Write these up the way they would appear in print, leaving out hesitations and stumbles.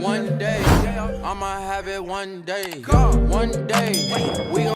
One day, I'ma have it one day. One day, we gon'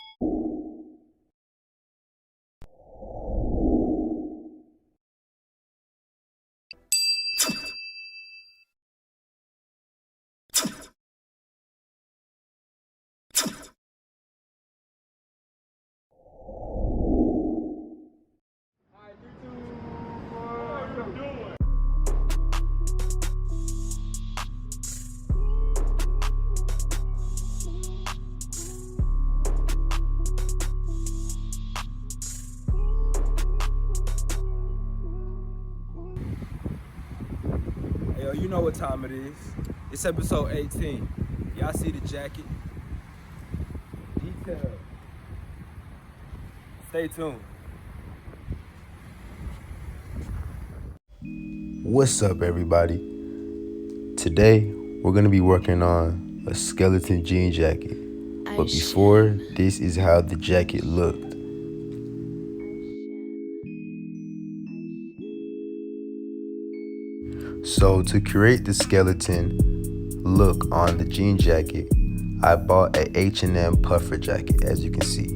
Yo, you know what time it is. It's episode 18. Y'all see the jacket? Detail. Stay tuned. What's up, everybody? Today, we're gonna be working on a skeleton jean jacket. But before, this is how the jacket looked. So to create the skeleton look on the jean jacket, I bought a H&M puffer jacket, as you can see.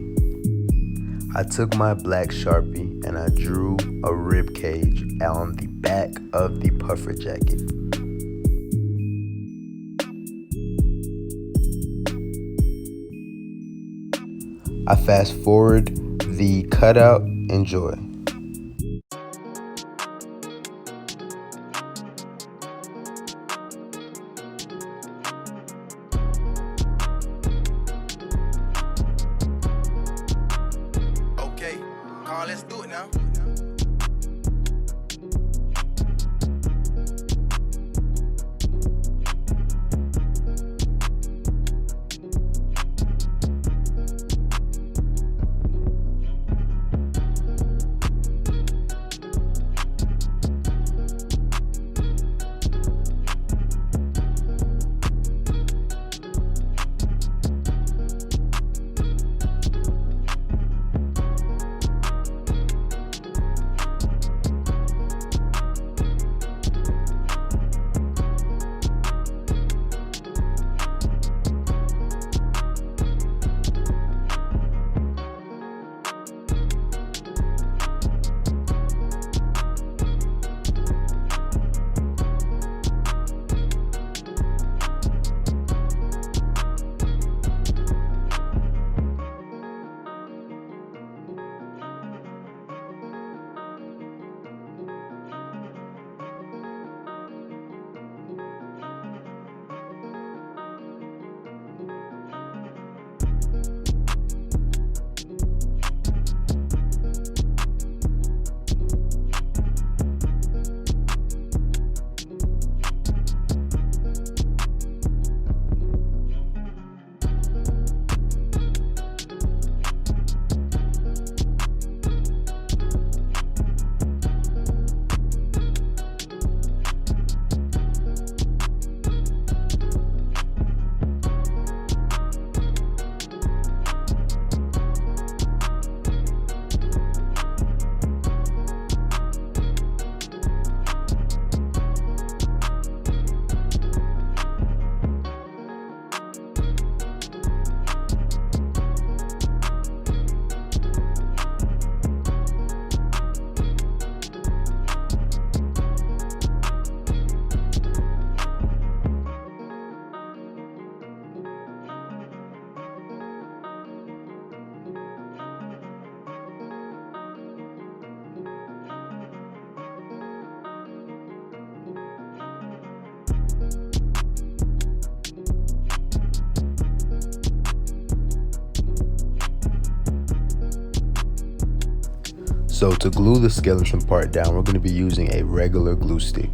I took my black Sharpie and I drew a rib cage on the back of the puffer jacket. I fast forward the cutout. Enjoy. okay. Carl, let's do it now. So to glue the skeleton part down, we're going to be using a regular glue stick.